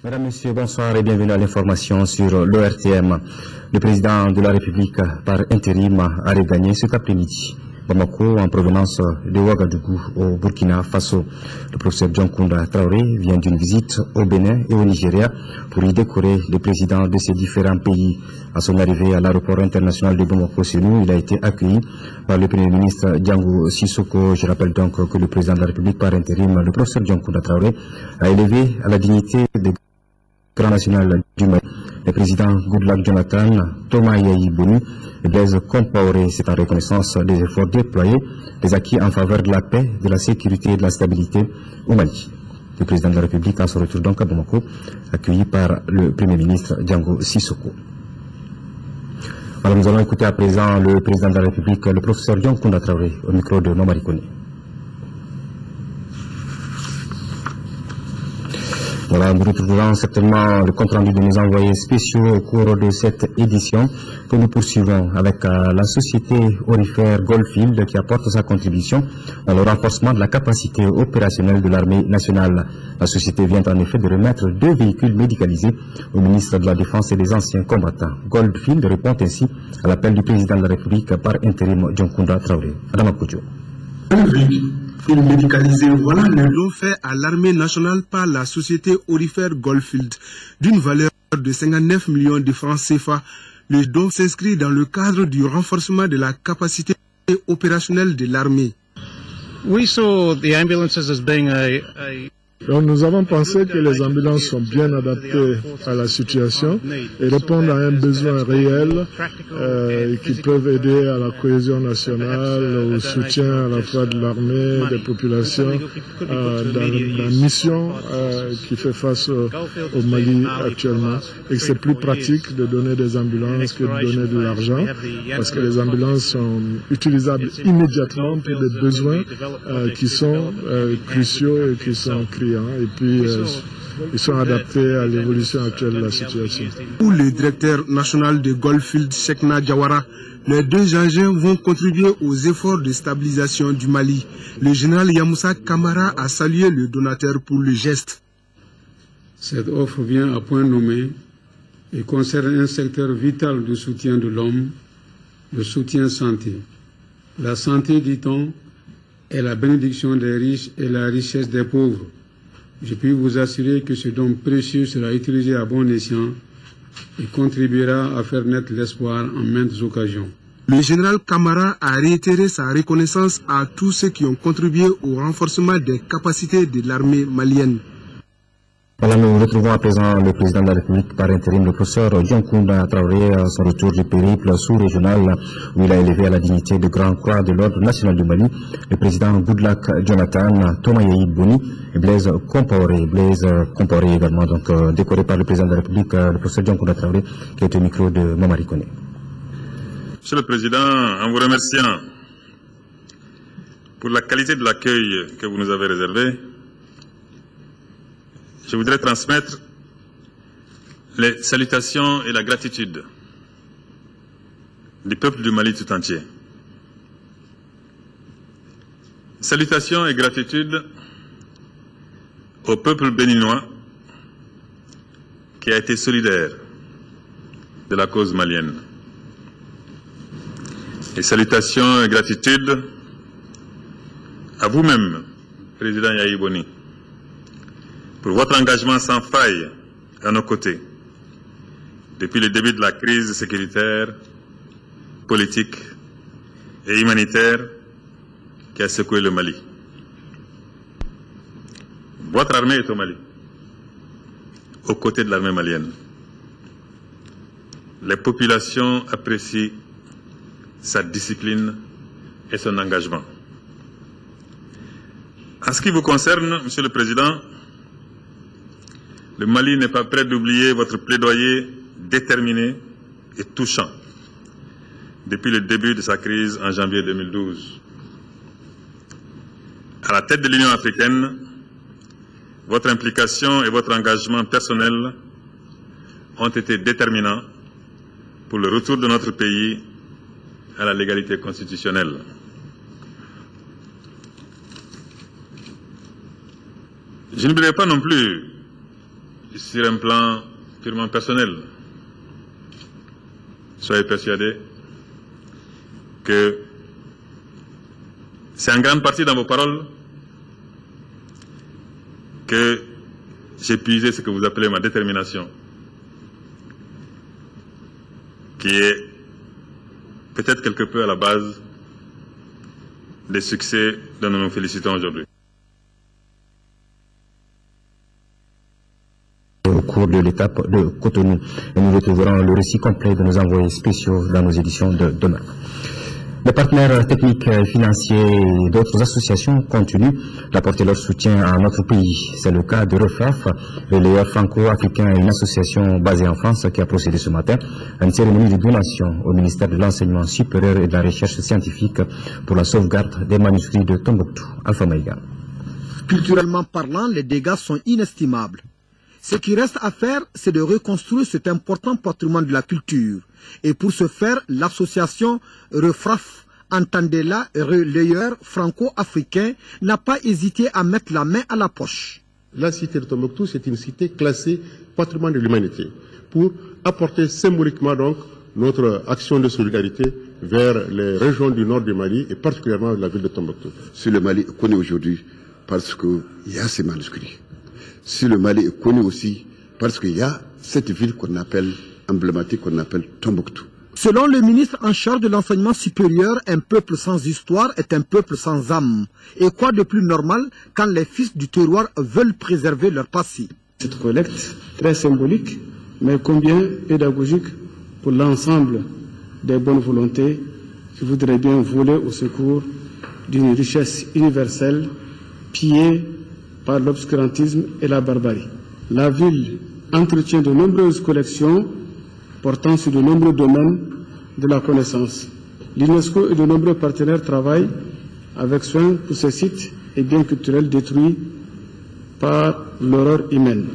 Mesdames, Messieurs, bonsoir et bienvenue à l'information sur l'ORTM. Le président de la République par intérim a regagné cet après-midi Bamako en provenance de Ouagadougou au Burkina Faso. Le professeur John Kounda Traoré vient d'une visite au Bénin et au Nigeria pour y décorer les présidents de ces différents pays. À son arrivée à l'aéroport international de Bamako-Sénou, il a été accueilli par le Premier ministre Diango Sissoko. Je rappelle donc que le président de la République par intérim, le professeur John Kounda Traoré, a élevé à la dignité de Grand national du Mali, le président Goodluck Jonathan, Thomas Yayi Boni et Blaise Compaoré. C'est en reconnaissance des efforts déployés, des acquis en faveur de la paix, de la sécurité et de la stabilité au Mali. Le président de la République à son retour donc à Bamako, accueilli par le Premier ministre Diango Sissoko. Alors nous allons écouter à présent le président de la République, le professeur John Kounda Traoré, au micro de Momari Koné. Voilà, nous retrouverons certainement le compte-rendu de nos envoyés spéciaux au cours de cette édition que nous poursuivons avec la société aurifère Goldfield qui apporte sa contribution dans le renforcement de la capacité opérationnelle de l'armée nationale. La société vient en effet de remettre 2 véhicules médicalisés au ministre de la Défense et des anciens combattants. Goldfield répond ainsi à l'appel du président de la République par intérim John Kounda Traoré. Adama Koudjo. Médicalisé, voilà le don fait à l'armée nationale par la société aurifère Goldfield d'une valeur de 59 millions de francs CFA. Le don s'inscrit dans le cadre du renforcement de la capacité opérationnelle de l'armée. We saw the ambulances as being Donc nous avons pensé que les ambulances sont bien adaptées à la situation et répondent à un besoin réel qui peuvent aider à la cohésion nationale, au soutien à la fois de l'armée, des populations, dans la mission qui fait face au Mali actuellement. Et que c'est plus pratique de donner des ambulances que de donner de l'argent parce que les ambulances sont utilisables immédiatement pour des besoins qui sont cruciaux et qui sont criants. Et puis ils sont adaptés à l'évolution actuelle de la situation. Pour le directeur national de Goldfield, Chekna Diawara, les 2 engins vont contribuer aux efforts de stabilisation du Mali. Le général Yamoussa Kamara a salué le donateur pour le geste. Cette offre vient à point nommé et concerne un secteur vital du soutien de l'homme, le soutien santé. La santé, dit-on, est la bénédiction des riches et la richesse des pauvres. Je puis vous assurer que ce don précieux sera utilisé à bon escient et contribuera à faire naître l'espoir en maintes occasions. Le général Kamara a réitéré sa reconnaissance à tous ceux qui ont contribué au renforcement des capacités de l'armée malienne. Voilà, nous retrouvons à présent le président de la République par intérim, le professeur John Kounda Traoré, à son retour du périple sous-régional où il a élevé à la dignité de Grand Croix de l'Ordre national du Mali le président Goodluck Jonathan, Thomas Yayi Boni et Blaise Compaoré. Blaise Compaoré également donc décoré par le président de la République, le professeur John Kounda Traoré, qui est au micro de Momari Koné. Monsieur le Président, en vous remerciant pour la qualité de l'accueil que vous nous avez réservé, je voudrais transmettre les salutations et la gratitude du peuple du Mali tout entier. Salutations et gratitude au peuple béninois qui a été solidaire de la cause malienne. Et salutations et gratitude à vous-même, Président Yayi Boni, pour votre engagement sans faille à nos côtés depuis le début de la crise sécuritaire, politique et humanitaire qui a secoué le Mali. Votre armée est au Mali, aux côtés de l'armée malienne. Les populations apprécient sa discipline et son engagement. En ce qui vous concerne, Monsieur le Président, le Mali n'est pas prêt d'oublier votre plaidoyer déterminé et touchant depuis le début de sa crise en janvier 2012. À la tête de l'Union africaine, votre implication et votre engagement personnel ont été déterminants pour le retour de notre pays à la légalité constitutionnelle. Je n'oublierai pas non plus sur un plan purement personnel, soyez persuadés que c'est en grande partie dans vos paroles que j'ai puisé ce que vous appelez ma détermination, qui est peut-être quelque peu à la base des succès dont nous nous félicitons aujourd'hui. Au cours de l'étape de Cotonou, et nous retrouverons le récit complet de nos envoyés spéciaux dans nos éditions de demain. Les partenaires techniques et financiers et d'autres associations continuent d'apporter leur soutien à notre pays. C'est le cas de REFRAF, le leader franco-africain et une association basée en France qui a procédé ce matin à une cérémonie de donation au ministère de l'Enseignement supérieur et de la Recherche scientifique pour la sauvegarde des manuscrits de Tombouctou. Alpha Maïga. Culturellement parlant, les dégâts sont inestimables. Ce qui reste à faire, c'est de reconstruire cet important patrimoine de la culture. Et pour ce faire, l'association REFRAF, Entendez-la, relayeur franco-africain, n'a pas hésité à mettre la main à la poche. La cité de Tombouctou, c'est une cité classée patrimoine de l'humanité, pour apporter symboliquement donc notre action de solidarité vers les régions du nord du Mali et particulièrement la ville de Tombouctou. Si le Mali est connu aujourd'hui parce qu'il y a ces manuscrits, si le Mali est connu aussi parce qu'il y a cette ville qu'on appelle emblématique, qu'on appelle Tombouctou. Selon le ministre en charge de l'enseignement supérieur, un peuple sans histoire est un peuple sans âme. Et quoi de plus normal quand les fils du terroir veulent préserver leur passé? Cette collecte, très symbolique, mais combien pédagogique pour l'ensemble des bonnes volontés qui voudraient bien voler au secours d'une richesse universelle pillée par l'obscurantisme et la barbarie. La ville entretient de nombreuses collections portant sur de nombreux domaines de la connaissance. L'UNESCO et de nombreux partenaires travaillent avec soin pour ces sites et biens culturels détruits par l'horreur humaine.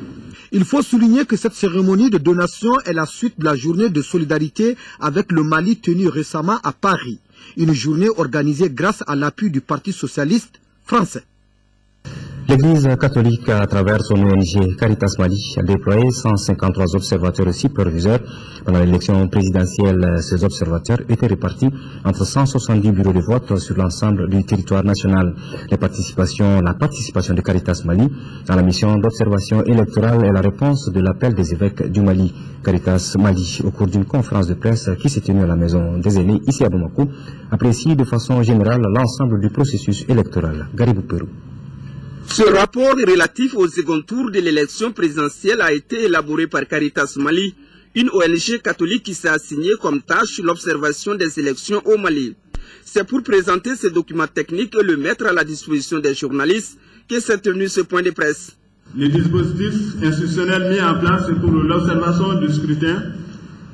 Il faut souligner que cette cérémonie de donation est la suite de la journée de solidarité avec le Mali tenue récemment à Paris. Une journée organisée grâce à l'appui du Parti socialiste français. L'Église catholique, à travers son ONG Caritas Mali, a déployé 153 observateurs et superviseurs. Pendant l'élection présidentielle, ces observateurs étaient répartis entre 170 bureaux de vote sur l'ensemble du territoire national. La participation de Caritas Mali à la mission d'observation électorale est la réponse de l'appel des évêques du Mali. Caritas Mali, au cours d'une conférence de presse qui s'est tenue à la Maison des Aînés, ici à Bamako, apprécie de façon générale l'ensemble du processus électoral. Garibou Pérou. Ce rapport relatif au second tour de l'élection présidentielle a été élaboré par Caritas Mali, une ONG catholique qui s'est assignée comme tâche l'observation des élections au Mali. C'est pour présenter ce document technique et le mettre à la disposition des journalistes que s'est tenu ce point de presse. Les dispositifs institutionnels mis en place pour l'observation du scrutin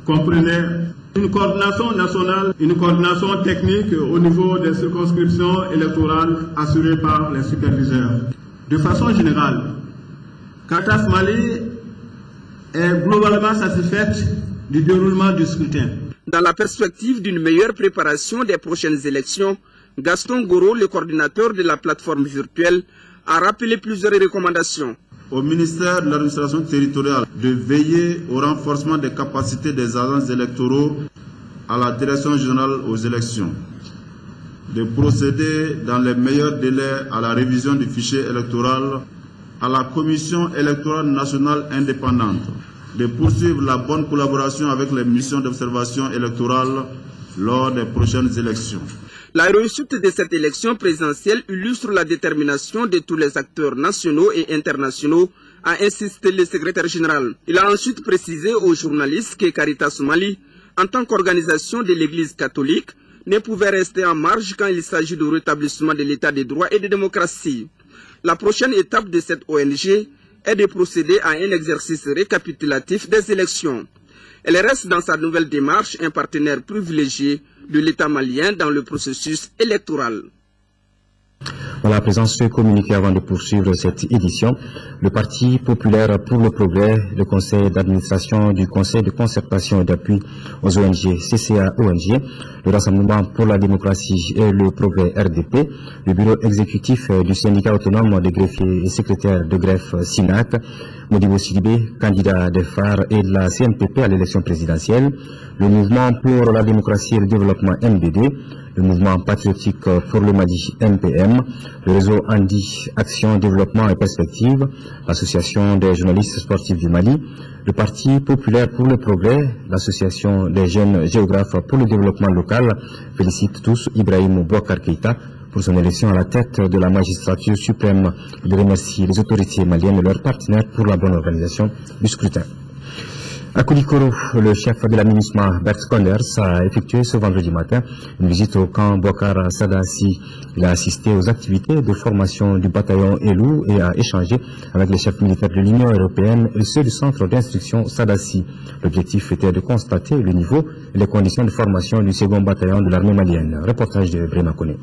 comprenaient une coordination nationale, une coordination technique au niveau des circonscriptions électorales assurées par les superviseurs. De façon générale, Caritas Mali est globalement satisfaite du déroulement du scrutin. Dans la perspective d'une meilleure préparation des prochaines élections, Gaston Goro, le coordinateur de la plateforme virtuelle, a rappelé plusieurs recommandations. Au ministère de l'administration territoriale de veiller au renforcement des capacités des agents électoraux, à la direction générale aux élections, de procéder dans les meilleurs délais à la révision du fichier électoral, à la commission électorale nationale indépendante, de poursuivre la bonne collaboration avec les missions d'observation électorale lors des prochaines élections. La réussite de cette élection présidentielle illustre la détermination de tous les acteurs nationaux et internationaux, a insisté le secrétaire général. Il a ensuite précisé aux journalistes que Caritas Mali, en tant qu'organisation de l'Église catholique, ne pouvait rester en marge quand il s'agit du rétablissement de l'état de droit et de démocratie. La prochaine étape de cette ONG est de procéder à un exercice récapitulatif des élections. Elle reste dans sa nouvelle démarche un partenaire privilégié de l'État malien dans le processus électoral. Voilà, à présent, ce communiqué avant de poursuivre cette édition. Le Parti populaire pour le progrès, le conseil d'administration du conseil de concertation et d'appui aux ONG, CCA-ONG, le Rassemblement pour la démocratie et le progrès RDP, le bureau exécutif du syndicat autonome des greffiers et secrétaires de greffe SINAC, Modibo Sidibé, candidat des phares et de la CNPP à l'élection présidentielle, le mouvement pour la démocratie et le développement MDD, le mouvement patriotique pour le Mali MPM, le réseau Andi Action, Développement et Perspective, l'association des journalistes sportifs du Mali, le Parti populaire pour le progrès, l'association des jeunes géographes pour le développement local félicite tous Ibrahim Boubacar Keïta pour son élection à la tête de la magistrature suprême. Il remercie les autorités maliennes et leurs partenaires pour la bonne organisation du scrutin. À Koulikoro, le chef de la MINUSMA, Bert Konders, a effectué ce vendredi matin une visite au camp Boubacar Sadassi. Il a assisté aux activités de formation du bataillon Elou et a échangé avec les chefs militaires de l'Union européenne et ceux du centre d'instruction Sadassi. L'objectif était de constater le niveau et les conditions de formation du second bataillon de l'armée malienne. Reportage de Brema Koné.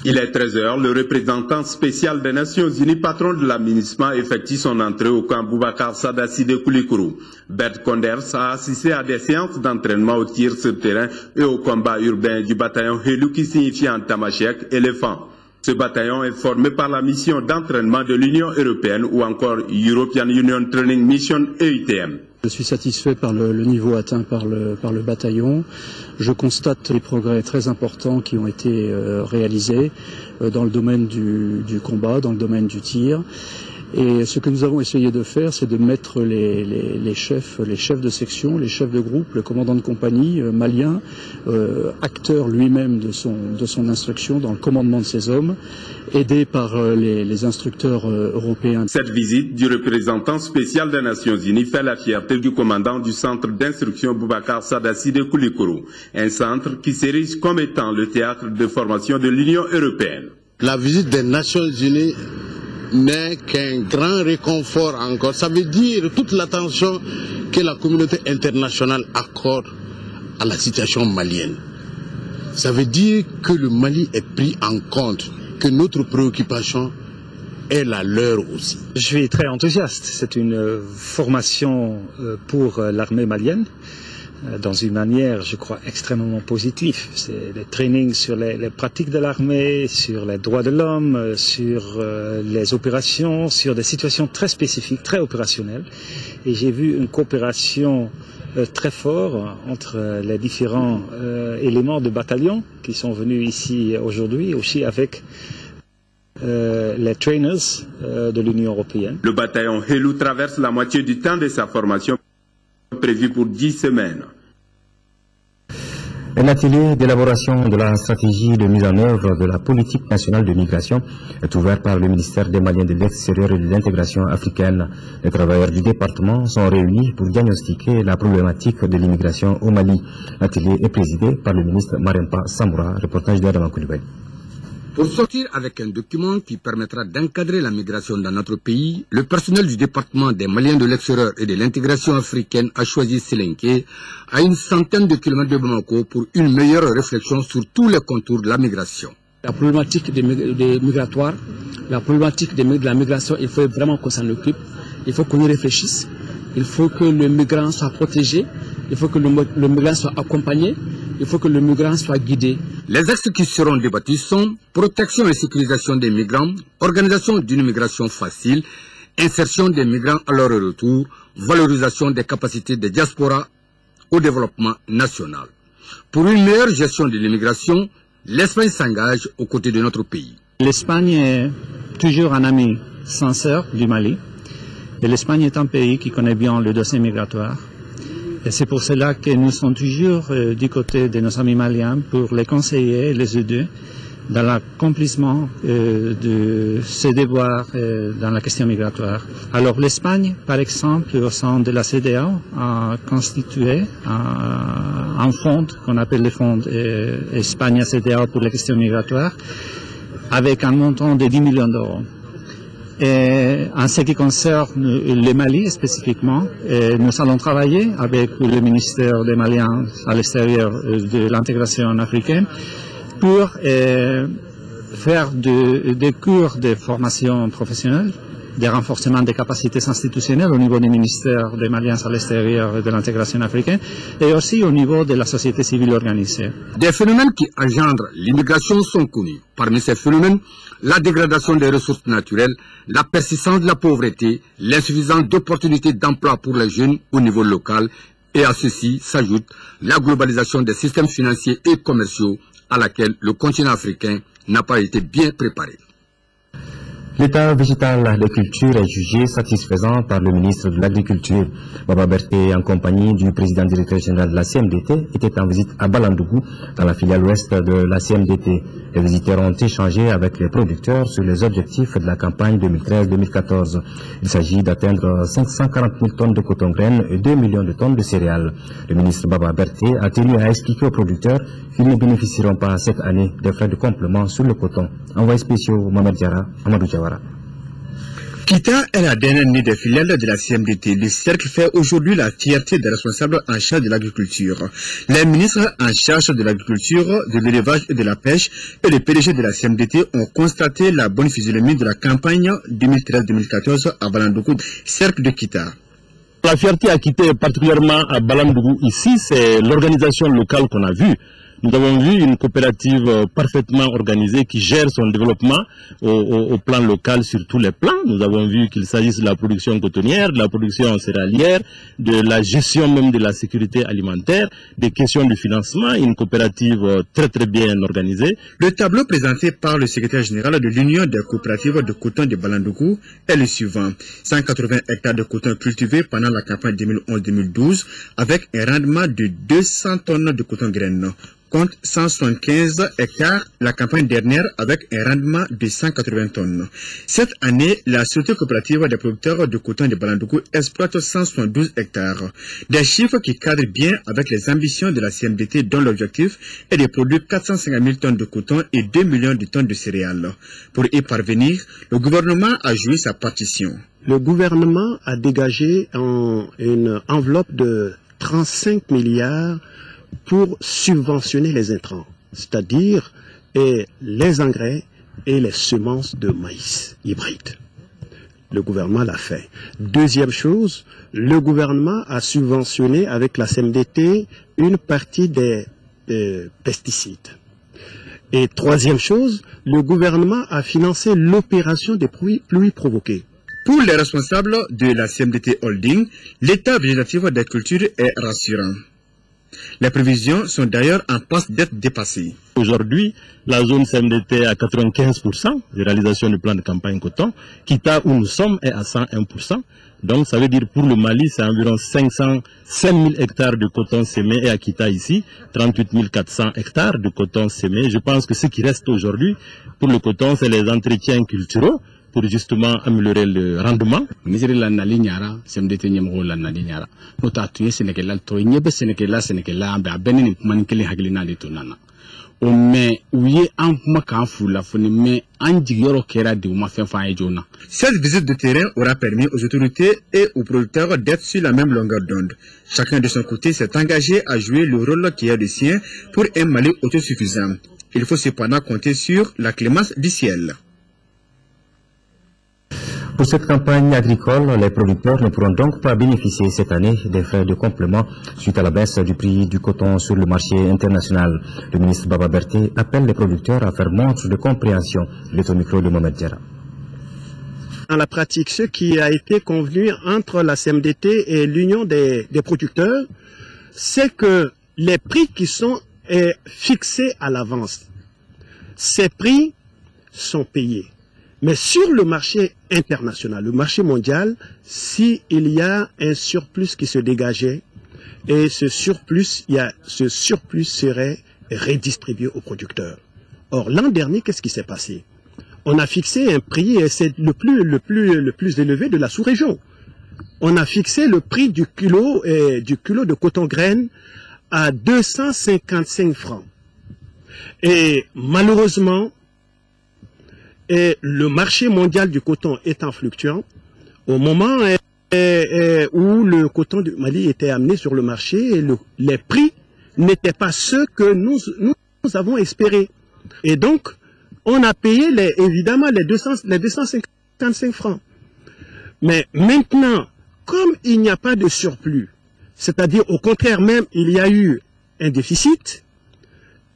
Il est 13h, le représentant spécial des Nations Unies, patron de la MINUSMA, effectue son entrée au camp Boubacar Sadassi de Koulikoro. Bert Konders a assisté à des séances d'entraînement au tir sur terrain et au combat urbain du bataillon Helou qui signifie en tamashek éléphant. Ce bataillon est formé par la mission d'entraînement de l'Union européenne ou encore European Union Training Mission EUTM. Je suis satisfait par le niveau atteint par le bataillon. Je constate les progrès très importants qui ont été réalisés dans le domaine du combat, dans le domaine du tir. Et ce que nous avons essayé de faire, c'est de mettre les chefs de section, les chefs de groupe, le commandant de compagnie malien, acteur lui-même de son instruction dans le commandement de ses hommes, aidé par les instructeurs européens. Cette visite du représentant spécial des Nations Unies fait la fierté du commandant du centre d'instruction Boubacar Sadassi de Koulikoro, un centre qui s'érige comme étant le théâtre de formation de l'Union européenne. La visite des Nations Unies n'est qu'un grand réconfort encore. Ça veut dire toute l'attention que la communauté internationale accorde à la situation malienne. Ça veut dire que le Mali est pris en compte, que notre préoccupation est la leur aussi. Je suis très enthousiaste. C'est une formation pour l'armée malienne dans une manière, je crois, extrêmement positive. C'est des trainings sur les pratiques de l'armée, sur les droits de l'homme, sur les opérations, sur des situations très spécifiques, très opérationnelles. Et j'ai vu une coopération très forte entre les différents éléments de bataillon qui sont venus ici aujourd'hui, aussi avec les trainers de l'Union européenne. Le bataillon Helou traverse la moitié du temps de sa formation prévu pour 10 semaines. Un atelier d'élaboration de la stratégie de mise en œuvre de la politique nationale de migration est ouvert par le ministère des Maliens de l'Extérieur et de l'intégration africaine. Les travailleurs du département sont réunis pour diagnostiquer la problématique de l'immigration au Mali. L'atelier est présidé par le ministre Marempa Samoura. Reportage d'Adama Koulibaly. Pour sortir avec un document qui permettra d'encadrer la migration dans notre pays, le personnel du département des Maliens de l'extérieur et de l'intégration africaine a choisi Sélenké, à une centaine de kilomètres de Bamako, pour une meilleure réflexion sur tous les contours de la migration. La problématique des migratoires, la problématique de la migration, il faut vraiment qu'on s'en occupe. Il faut qu'on y réfléchisse. Il faut que le migrant soit protégé. Il faut que le migrant soit accompagné. Il faut que le migrant soit guidé. Les axes qui seront débattus sont protection et sécurisation des migrants, organisation d'une migration facile, insertion des migrants à leur retour, valorisation des capacités des diasporas au développement national. Pour une meilleure gestion de l'immigration, l'Espagne s'engage aux côtés de notre pays. L'Espagne est toujours un ami sincère du Mali. Et l'Espagne est un pays qui connaît bien le dossier migratoire. Et c'est pour cela que nous sommes toujours du côté de nos amis maliens pour les conseiller et les aider dans l'accomplissement de ces devoirs dans la question migratoire. Alors l'Espagne, par exemple, au sein de la CEDEAO, a constitué un fonds qu'on appelle le fonds Espagne-CEDEAO pour les questions migratoires, avec un montant de 10 millions d'euros. Et en ce qui concerne le Mali spécifiquement, nous allons travailler avec le ministère des Maliens à l'extérieur de l'intégration africaine pour faire des cours de formation professionnelle, des renforcements des capacités institutionnelles au niveau du ministère des Maliens à l'extérieur et de l'intégration africaine, et aussi au niveau de la société civile organisée. Des phénomènes qui engendrent l'immigration sont connus. Parmi ces phénomènes, la dégradation des ressources naturelles, la persistance de la pauvreté, l'insuffisance d'opportunités d'emploi pour les jeunes au niveau local, et à ceci s'ajoute la globalisation des systèmes financiers et commerciaux à laquelle le continent africain n'a pas été bien préparé. L'état végétal des cultures est jugé satisfaisant par le ministre de l'Agriculture. Baba Berté, en compagnie du président directeur général de la CMDT, était en visite à Balandougou, dans la filiale ouest de la CMDT. Les visiteurs ont échangé avec les producteurs sur les objectifs de la campagne 2013-2014. Il s'agit d'atteindre 540 000 tonnes de coton-graines et 2 millions de tonnes de céréales. Le ministre Baba Berté a tenu à expliquer aux producteurs qu'ils ne bénéficieront pas cette année des frais de complément sur le coton. Envoyé spéciaux Mohamed Diarra, Amadou Diawara. Kita est la dernière née des filiales de la CMDT. Le cercle fait aujourd'hui la fierté des responsables en charge de l'agriculture. Les ministres en charge de l'agriculture, de l'élevage et de la pêche et le PDG de la CMDT ont constaté la bonne physionomie de la campagne 2013-2014 à Balandougou, cercle de Kita. La fierté à Kita, particulièrement à Balandougou ici, c'est l'organisation locale qu'on a vue. Nous avons vu une coopérative parfaitement organisée qui gère son développement au plan local sur tous les plans. Nous avons vu qu'il s'agisse de la production cotonnière, de la production céréalière, de la gestion même de la sécurité alimentaire, des questions de financement, une coopérative très très bien organisée. Le tableau présenté par le secrétaire général de l'Union des coopératives de coton de Balandougou est le suivant. 180 hectares de coton cultivés pendant la campagne 2011-2012 avec un rendement de 200 tonnes de coton-graines. Compte 175 hectares la campagne dernière avec un rendement de 180 tonnes. Cette année, la Société coopérative des producteurs de coton de Balandougou exploite 172 hectares. Des chiffres qui cadrent bien avec les ambitions de la CMDT dont l'objectif est de produire 450 000 tonnes de coton et 2 millions de tonnes de céréales. Pour y parvenir, le gouvernement a joué sa partition. Le gouvernement a dégagé une enveloppe de 35 milliards pour subventionner les intrants, c'est-à-dire les engrais et les semences de maïs hybrides. Le gouvernement l'a fait. Deuxième chose, le gouvernement a subventionné avec la CMDT une partie des pesticides. Et troisième chose, le gouvernement a financé l'opération des pluies provoquées. Pour les responsables de la CMDT Holding, l'état végétatif des cultures est rassurant. Les prévisions sont d'ailleurs en passe d'être dépassées. Aujourd'hui, la zone CMDT est à 95% de réalisation du plan de campagne coton. Kita, où nous sommes, est à 101%. Donc, ça veut dire pour le Mali, c'est environ 5 000 hectares de coton sémé et à Kita ici, 38 400 hectares de coton sémé. Je pense que ce qui reste aujourd'hui pour le coton, c'est les entretiens culturaux pour justement améliorer le rendement. Misiri la nali nyara CMDT nyamgo la nali nyara nota tuye Sénégal to nyebe Sénégal ambe abeni man kele haglina de tonana o me uye an kuma kan fula foni me an jigoro kera de uma fen fa jona. Cette visite de terrain aura permis aux autorités et aux producteurs d'être sur la même longueur d'onde. Chacun de son côté s'est engagé à jouer le rôle qui est le sien pour un Mali autosuffisant. Il faut cependant compter sur la clémence du ciel. Pour cette campagne agricole, les producteurs ne pourront donc pas bénéficier cette année des frais de complément suite à la baisse du prix du coton sur le marché international. Le ministre Baba Berté appelle les producteurs à faire montre de compréhension. Il est au micro de Mohamed Diarra. En la pratique, ce qui a été convenu entre la CMDT et l'Union des producteurs, c'est que les prix qui sont fixés à l'avance, ces prix sont payés. Mais sur le marché international, le marché mondial, s'il y a un surplus qui se dégageait, et ce surplus serait redistribué aux producteurs. Or, l'an dernier, qu'est-ce qui s'est passé? On a fixé un prix, et c'est le plus élevé de la sous-région. On a fixé le prix du kilo de coton-graine à 255 francs. Et malheureusement, le marché mondial du coton étant fluctuant, au moment où le coton du Mali était amené sur le marché, les prix n'étaient pas ceux que nous avons espérés. Et donc, on a payé évidemment les 255 francs. Mais maintenant, comme il n'y a pas de surplus, c'est-à-dire au contraire même, il y a eu un déficit,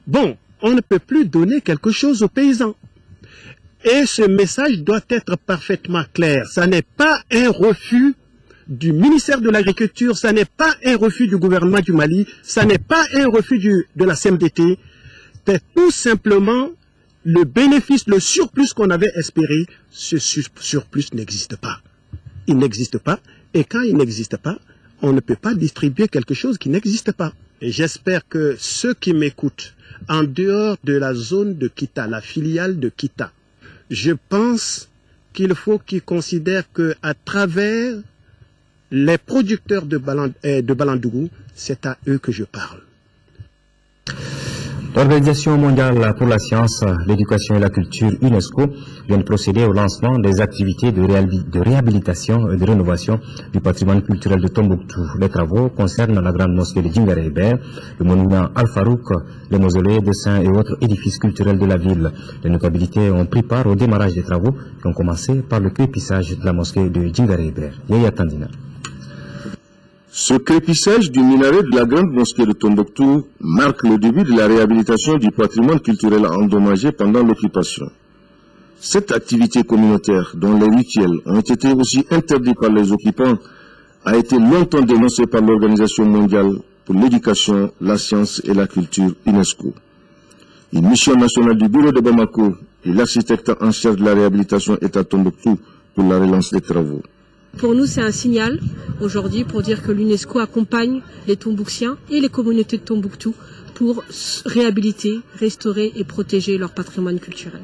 bon, on ne peut plus donner quelque chose aux paysans. Et ce message doit être parfaitement clair. Ça n'est pas un refus du ministère de l'Agriculture, ça n'est pas un refus du gouvernement du Mali, ça n'est pas un refus de la CMDT, c'est tout simplement le bénéfice, le surplus qu'on avait espéré. Ce surplus n'existe pas. Il n'existe pas, et quand il n'existe pas, on ne peut pas distribuer quelque chose qui n'existe pas. Et j'espère que ceux qui m'écoutent, en dehors de la zone de Kita, la filiale de Kita, je pense qu'il faut qu'ils considèrent qu'à travers les producteurs de Balandougou, c'est à eux que je parle. L'Organisation mondiale pour la science, l'éducation et la culture, UNESCO, vient de procéder au lancement des activités de réhabilitation et de rénovation du patrimoine culturel de Tombouctou. Les travaux concernent la grande mosquée de Djingaré-Hébert, le monument Al-Farouk, les mausolées de saints et autres édifices culturels de la ville. Les notabilités ont pris part au démarrage des travaux qui ont commencé par le crépissage de la mosquée de Djingaré-Hébert. Yaya Tandina. Ce crépissage du minaret de la grande mosquée de Tombouctou marque le début de la réhabilitation du patrimoine culturel endommagé pendant l'occupation. Cette activité communautaire, dont les rituels ont été aussi interdits par les occupants, a été longtemps dénoncée par l'Organisation mondiale pour l'éducation, la science et la culture, UNESCO. Une mission nationale du bureau de Bamako et l'architecte en charge de la réhabilitation est à Tombouctou pour la relance des travaux. Pour nous, c'est un signal aujourd'hui pour dire que l'UNESCO accompagne les Tombouctiens et les communautés de Tombouctou pour réhabiliter, restaurer et protéger leur patrimoine culturel.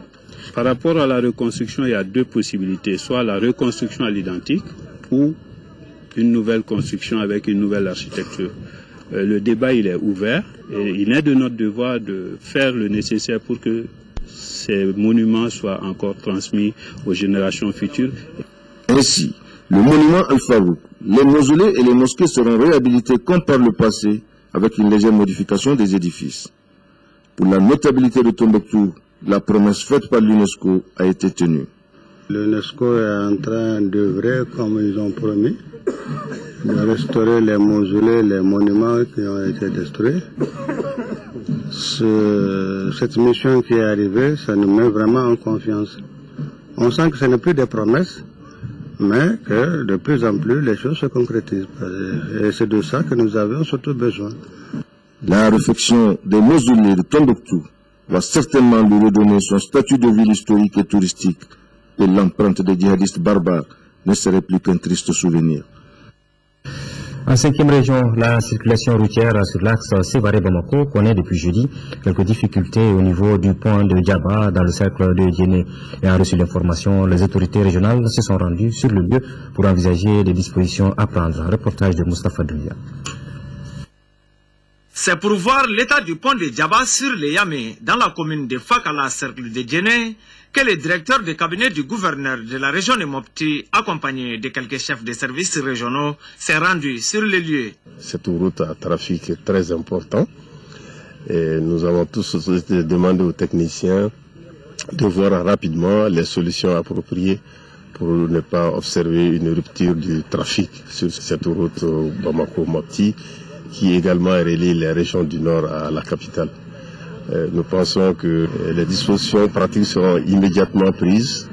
Par rapport à la reconstruction, il y a deux possibilités, soit la reconstruction à l'identique ou une nouvelle construction avec une nouvelle architecture. Le débat, il est ouvert et il est de notre devoir de faire le nécessaire pour que ces monuments soient encore transmis aux générations futures. Ainsi, le monument Al-Farouk, les mausolées et les mosquées seront réhabilités comme par le passé, avec une légère modification des édifices. Pour la notabilité de Tombouctou, la promesse faite par l'UNESCO a été tenue. L'UNESCO est en train d'œuvrer comme ils ont promis, de restaurer les mausolées, les monuments qui ont été détruits. Cette mission qui est arrivée, ça nous met vraiment en confiance. On sent que ce n'est plus des promesses, mais que de plus en plus les choses se concrétisent. Et c'est de ça que nous avons surtout besoin. La réfection des mausolées de Tombouctou va certainement lui redonner son statut de ville historique et touristique, et l'empreinte des djihadistes barbares ne serait plus qu'un triste souvenir. En 5e région, la circulation routière sur l'axe Sévaré-Bamako connaît depuis jeudi quelques difficultés au niveau du pont de Djaba dans le cercle de Djéné. Et en reçu l'information, les autorités régionales se sont rendues sur le lieu pour envisager les dispositions à prendre. Reportage de Moustapha Doumbia. C'est pour voir l'état du pont de Djaba sur les Yamé, dans la commune de Fakala, cercle de Djéné, que le directeur de cabinet du gouverneur de la région de Mopti, accompagné de quelques chefs de services régionaux, s'est rendu sur les lieux. Cette route à trafic est très important et nous avons tous demandé aux techniciens de voir rapidement les solutions appropriées pour ne pas observer une rupture du trafic sur cette route Bamako-Mopti qui également relie les régions du nord à la capitale. Nous pensons que les dispositions pratiques seront immédiatement prises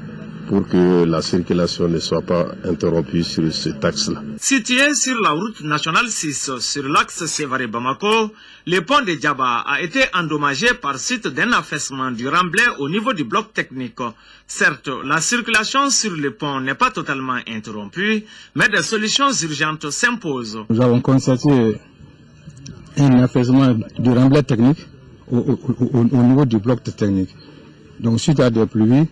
pour que la circulation ne soit pas interrompue sur cet axe-là. Situé sur la route nationale 6 sur l'axe Sévaré-Bamako, le pont de Djaba a été endommagé par suite d'un affaissement du remblai au niveau du bloc technique. Certes, la circulation sur le pont n'est pas totalement interrompue, mais des solutions urgentes s'imposent. Nous avons constaté un affaissement du remblai technique au niveau du bloc technique. Donc suite à des pluies,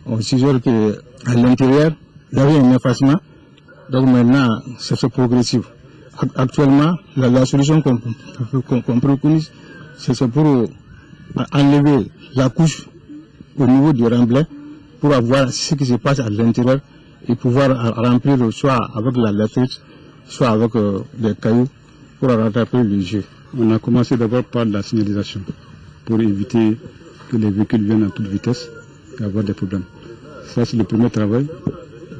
on suggère qu'à l'intérieur, il y avait un effacement. Donc maintenant, c'est progressif. Actuellement, la solution qu'on préconise, c'est pour enlever la couche au niveau du remblai pour avoir ce qui se passe à l'intérieur et pouvoir remplir soit avec la latérite, soit avec des cailloux pour rattraper le jeu. On a commencé d'abord par la signalisation pour éviter que les véhicules viennent à toute vitesse et avoir des problèmes. Ça, c'est le premier travail.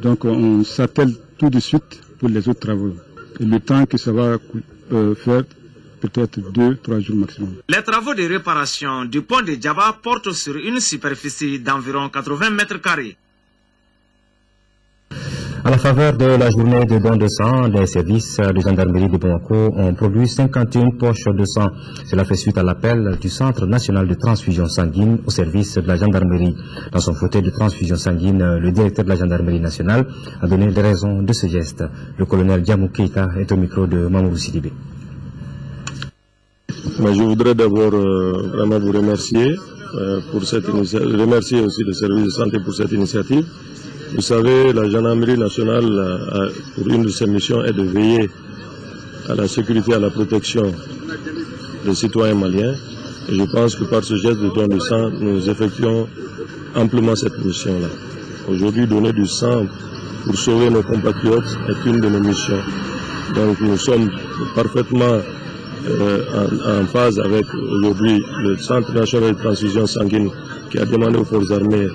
Donc, on s'attelle tout de suite pour les autres travaux. Et le temps que ça va faire, peut-être 2-3 jours maximum. Les travaux de réparation du pont de Djaba portent sur une superficie d'environ 80 mètres carrés. À la faveur de la journée de don de sang, les services de gendarmerie de Bamako ont produit 51 poches de sang. Cela fait suite à l'appel du Centre national de transfusion sanguine au service de la gendarmerie. Dans son fauteuil de transfusion sanguine, le directeur de la gendarmerie nationale a donné des raisons de ce geste. Le colonel Diamou Keita est au micro de Mamoudou Sidibé. Je voudrais d'abord vraiment vous remercier pour cette initiative, remercier aussi le service de santé pour cette initiative. Vous savez, la gendarmerie nationale, pour une de ses missions, est de veiller à la sécurité et à la protection des citoyens maliens. Et je pense que par ce geste de don de sang, nous effectuons amplement cette mission-là. Aujourd'hui, donner du sang pour sauver nos compatriotes est une de nos missions. Donc nous sommes parfaitement en phase avec aujourd'hui le Centre national de transfusion sanguine qui a demandé aux forces armées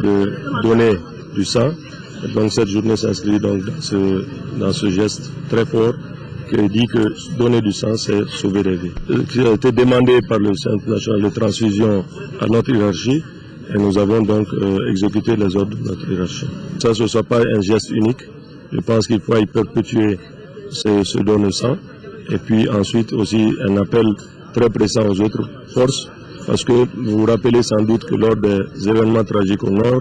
de donner du sang. Et donc cette journée s'inscrit donc dans ce geste très fort qui dit que donner du sang, c'est sauver des vies. Qui a été demandé par le Centre national de transfusion à notre hiérarchie et nous avons donc exécuté les ordres de notre hiérarchie. Ça, ce ne soit pas un geste unique. Je pense qu'il faut y perpétuer ce don de sang. Et puis ensuite aussi un appel très pressant aux autres forces, parce que vous vous rappelez sans doute que lors des événements tragiques au nord,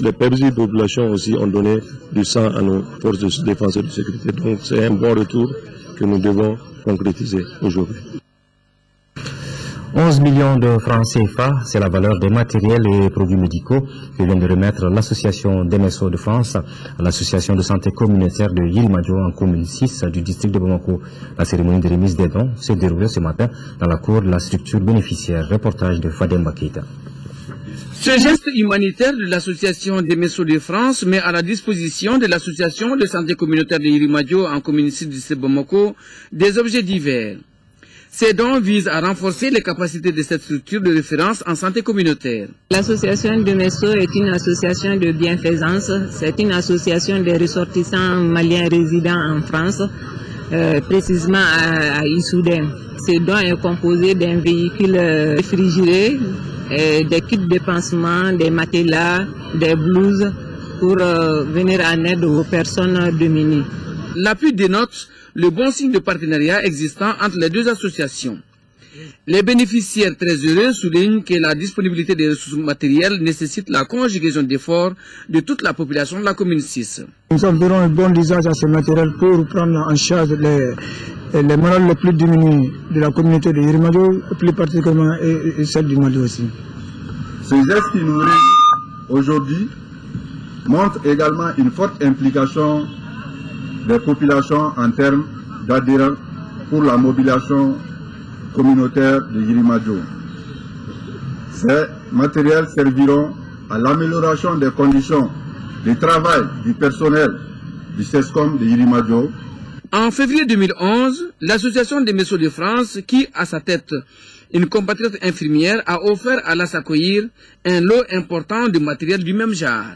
les paisibles populations aussi ont donné du sang à nos forces de défense et de sécurité. Donc c'est un bon retour que nous devons concrétiser aujourd'hui. 11 millions de francs CFA, c'est la valeur des matériels et produits médicaux que vient de remettre l'association DMSO de France à l'association de santé communautaire de Yilimadjo en commune 6 du district de Bamako. La cérémonie de remise des dons s'est déroulée ce matin dans la cour de la structure bénéficiaire. Reportage de Fadem Bakita. Ce geste humanitaire de l'association DMSO de France met à la disposition de l'association de santé communautaire de Yilimadjo en commune 6 du district de Bamako des objets divers. Ces dons visent à renforcer les capacités de cette structure de référence en santé communautaire. L'association DMSO est une association de bienfaisance. C'est une association des ressortissants maliens résidant en France, précisément à Issoudun. Ce don est composé d'un véhicule réfrigéré, des kits de pansement, des matelas, des blouses pour venir en aide aux personnes démunies. L'appui dénote le bon signe de partenariat existant entre les deux associations. Les bénéficiaires très heureux soulignent que la disponibilité des ressources matérielles nécessite la conjugaison d'efforts de toute la population de la commune 6. Nous avons un bon usage à ce matériel pour prendre en charge les malades les plus démunis de la communauté de Yilimadjo, plus particulièrement et celle du Mali aussi. Ce geste qui nous réunit aujourd'hui montre également une forte implication des populations en termes d'adhérents pour la mobilisation communautaire de Yilimadjo. Ces matériels serviront à l'amélioration des conditions de travail du personnel du CESCOM de Yilimadjo. En février 2011, l'association des DMSO de France, qui a à sa tête une compatriote infirmière, a offert à la s'accueillir un lot important de matériel du même genre.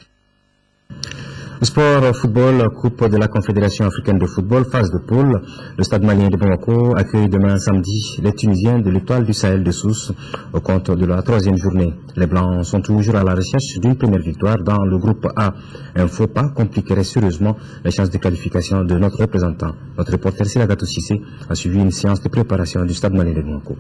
Sport football, Coupe de la Confédération africaine de football, phase de poule. Le stade malien de Bamako accueille demain samedi les Tunisiens de l'Étoile du Sahel de Sousse au compte de la 3e journée. Les Blancs sont toujours à la recherche d'une première victoire dans le groupe A. Un faux pas compliquerait sérieusement les chances de qualification de notre représentant. Notre reporter Silagato Sissé a suivi une séance de préparation du stade malien de Bamako.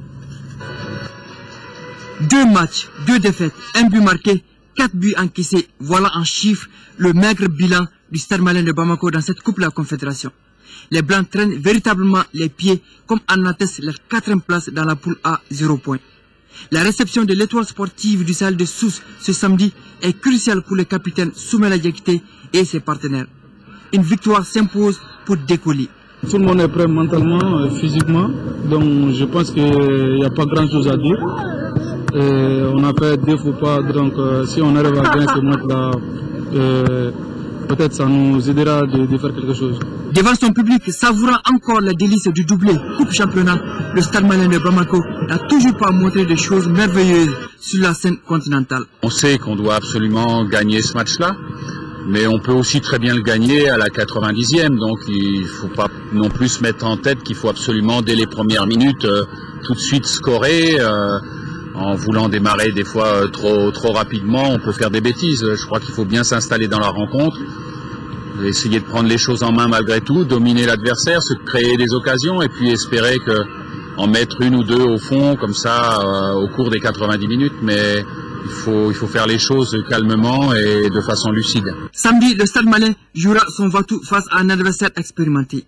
2 matchs, 2 défaites, 1 but marqué, 4 buts encaissés. Voilà en chiffres le maigre bilan du Stade malien de Bamako dans cette Coupe de la Confédération. Les Blancs traînent véritablement les pieds comme en atteste leur 4e place dans la poule A, 0 points. La réception de l'Étoile sportive du Sahel de Sousse ce samedi est cruciale pour le capitaine Soumela Diakité et ses partenaires. Une victoire s'impose pour décoller. Tout le monde est prêt mentalement, physiquement, donc je pense qu'il n'y a pas grand chose à dire. On a fait 2 faux pas, donc si on arrive à gagner ce match-là Peut-être ça nous aidera de faire quelque chose. Devant son public, savourant encore les délices du doublé Coupe Championnat, le Stade Malien de Bamako n'a toujours pas montré des choses merveilleuses sur la scène continentale. On sait qu'on doit absolument gagner ce match-là, mais on peut aussi très bien le gagner à la 90e, donc il ne faut pas non plus se mettre en tête qu'il faut absolument dès les premières minutes tout de suite scorer. En voulant démarrer des fois trop rapidement, on peut faire des bêtises. Je crois qu'il faut bien s'installer dans la rencontre, essayer de prendre les choses en main malgré tout, dominer l'adversaire, se créer des occasions et puis espérer en mettre une ou deux au fond comme ça au cours des 90 minutes. Mais il faut faire les choses calmement et de façon lucide. Samedi, le Stade Malien jouera son va-tout face à un adversaire expérimenté.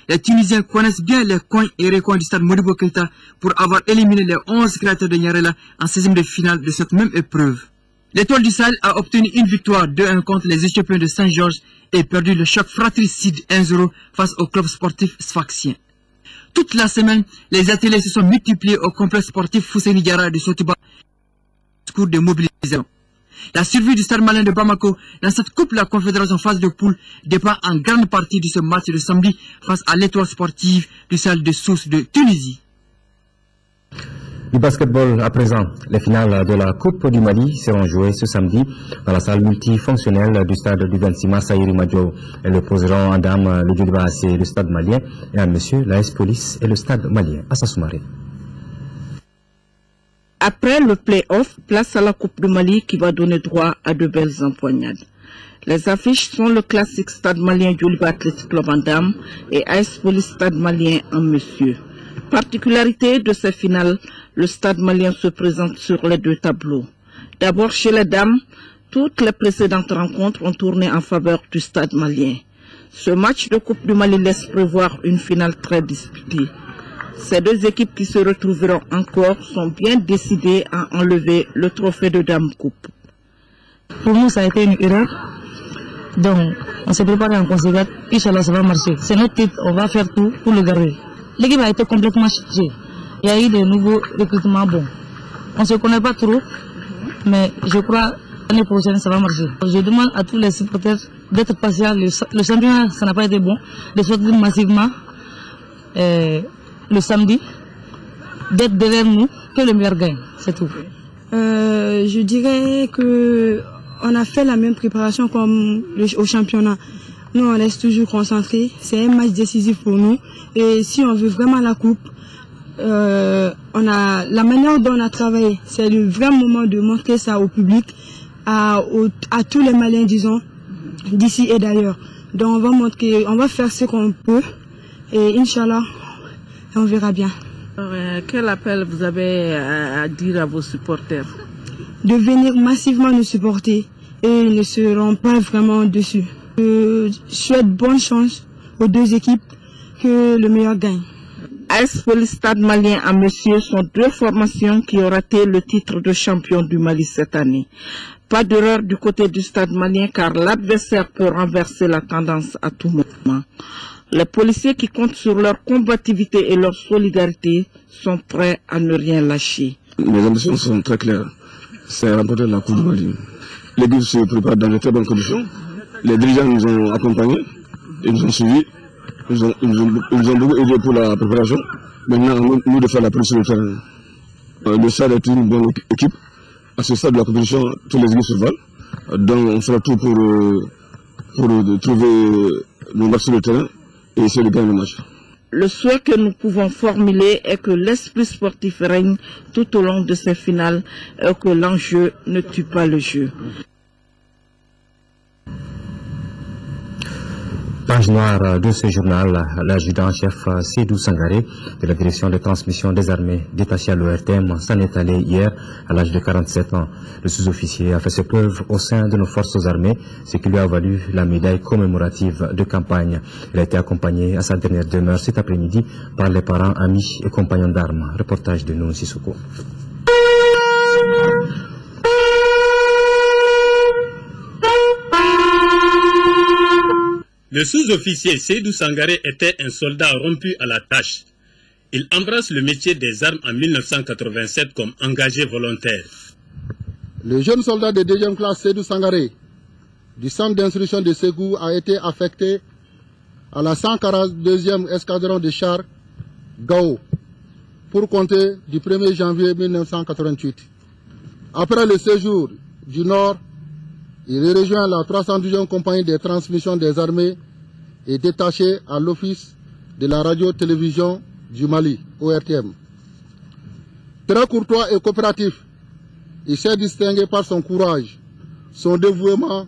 Les Tunisiens connaissent bien les coins et recoins du stade Modibo Keïta pour avoir éliminé les 11 créateurs de Nyarela en 16e de finale de cette même épreuve. L'Étoile du Sahel a obtenu une victoire 2-1 contre les Éthiopiens de Saint-Georges et perdu le choc fratricide 1-0 face au club sportif sfaxien. Toute la semaine, les ateliers se sont multipliés au complexe sportif Fousséni Diarra de Sotiba au cours de mobilisation. La survie du Stade Malien de Bamako dans cette Coupe de la Confédération phase de poule dépend en grande partie de ce match de samedi face à l'Étoile sportive du Sahel de Sousse de Tunisie. Du basketball à présent, les finales de la Coupe du Mali seront jouées ce samedi dans la salle multifonctionnelle du stade du 26 mars à Irimadio. Elles opposeront en dames le Djoliba AC et le stade malien et en monsieur l'AS Police et le stade malien à Sassoumare. Après le play-off, place à la Coupe du Mali qui va donner droit à de belles empoignades. Les affiches sont le classique Stade malien Djoliba Athletic Club en dames et AS Police Stade malien en monsieur. Particularité de ces finales, le Stade malien se présente sur les deux tableaux. D'abord chez les dames, toutes les précédentes rencontres ont tourné en faveur du Stade malien. Ce match de Coupe du Mali laisse prévoir une finale très disputée. Ces deux équipes qui se retrouveront encore sont bien décidées à enlever le trophée de Dame Coupe. Pour nous, ça a été une erreur. Donc, on s'est préparé en conséquence. Inch'Allah, ça va marcher. C'est notre titre, on va faire tout pour le garder. L'équipe a été complètement changée. Il y a eu de nouveaux recrutements bons. On ne se connaît pas trop, mais je crois l'année prochaine, ça va marcher. Je demande à tous les supporters d'être patients. Le championnat, ça n'a pas été bon. De sortir massivement. Le samedi, d'être derrière nous, que le meilleur gagne, c'est tout. Je dirais que on a fait la même préparation comme au championnat. Nous, on reste toujours concentrés. C'est un match décisif pour nous. Et si on veut vraiment la coupe, on a la manière dont on a travaillé. C'est le vrai moment de montrer ça au public, à tous les Maliens, disons, d'ici et d'ailleurs. Donc, on va faire ce qu'on peut. Et Inch'Allah, on verra bien. Quel appel vous avez à dire à vos supporters? De venir massivement nous supporter et ils ne seront pas vraiment dessus. Je souhaite bonne chance aux deux équipes, que le meilleur gagne. AS Police Stade malien à monsieur sont deux formations qui ont raté le titre de champion du Mali cette année. Pas d'erreur du côté du Stade malien car l'adversaire peut renverser la tendance à tout moment. Les policiers qui comptent sur leur combativité et leur solidarité sont prêts à ne rien lâcher. Les ambitions sont très claires. C'est remporter la Coupe du Mali. L'équipe se prépare dans de très bonnes conditions. Les dirigeants nous ont accompagnés, ils nous ont suivis, ils nous ont beaucoup aidés pour la préparation. Maintenant, nous de faire la prise sur le terrain. Le SAD est une bonne équipe. À ce stade de la compétition, tous les équipes se valent. Donc on fera tout pour trouver nos matchs sur le terrain et essayer de gagner le match. Le souhait que nous pouvons formuler est que l'esprit sportif règne tout au long de ces finales et que l'enjeu ne tue pas le jeu. Page noire de ce journal, l'adjudant-chef Seydou Sangaré de la direction de transmission des armées détachée à l'ORTM s'en est allé hier à l'âge de 47 ans. Le sous-officier a fait ses preuves au sein de nos forces armées, ce qui lui a valu la médaille commémorative de campagne. Il a été accompagné à sa dernière demeure cet après-midi par les parents, amis et compagnons d'armes. Reportage de Nounou Sissoko. Le sous-officier Seydou Sangaré était un soldat rompu à la tâche. Il embrasse le métier des armes en 1987 comme engagé volontaire. Le jeune soldat de deuxième classe Seydou Sangaré du centre d'instruction de Ségou a été affecté à la 142e escadron de chars Gao pour compter du 1er janvier 1988. Après le séjour du Nord, il rejoint la 312e compagnie des transmissions des armées et détaché à l'office de la radio-télévision du Mali, ORTM. Très courtois et coopératif, il s'est distingué par son courage, son dévouement,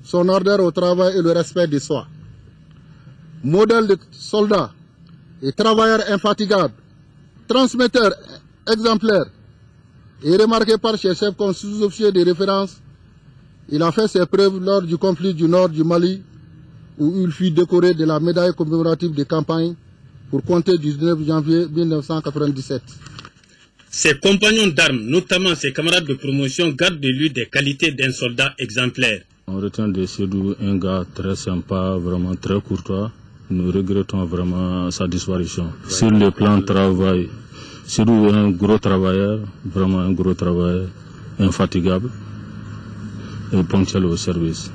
son ardeur au travail et le respect de soi. Modèle de soldat et travailleur infatigable, transmetteur exemplaire et remarqué par ses chefs comme sous-officier de référence, il a fait ses preuves lors du conflit du nord du Mali, où il fut décoré de la médaille commémorative de campagne pour compter du 19 janvier 1997. Ses compagnons d'armes, notamment ses camarades de promotion, gardent de lui des qualités d'un soldat exemplaire. On retient de Sédou un gars très sympa, vraiment très courtois. Nous regrettons vraiment sa disparition. Sur le plan travail, Sédou est un gros travailleur, vraiment un gros travailleur, infatigable et ponctuel au service.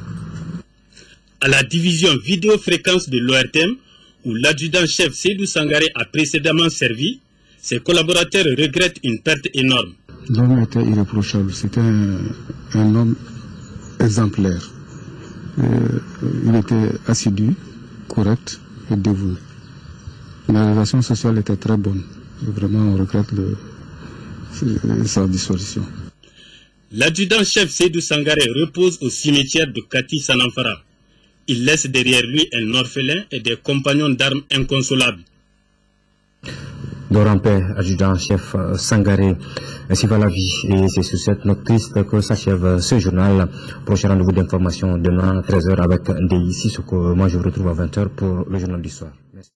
À la division vidéofréquence de l'ORTM, où l'adjudant-chef Seydou Sangaré a précédemment servi, ses collaborateurs regrettent une perte énorme. L'homme était irréprochable, c'était un homme exemplaire. Il était assidu, correct et dévoué. La relation sociale était très bonne. Vraiment, on regrette sa disparition. L'adjudant-chef Seydou Sangaré repose au cimetière de Kati Sanamfara. Il laisse derrière lui un orphelin et des compagnons d'armes inconsolables. Dorampé, adjudant-chef Sangaré, ainsi va la vie. Et c'est sur cette note triste que s'achève ce journal. Prochain rendez-vous d'information demain, 13h avec Ndei Sissoko. Moi, je vous retrouve à 20h pour le journal du soir. Merci.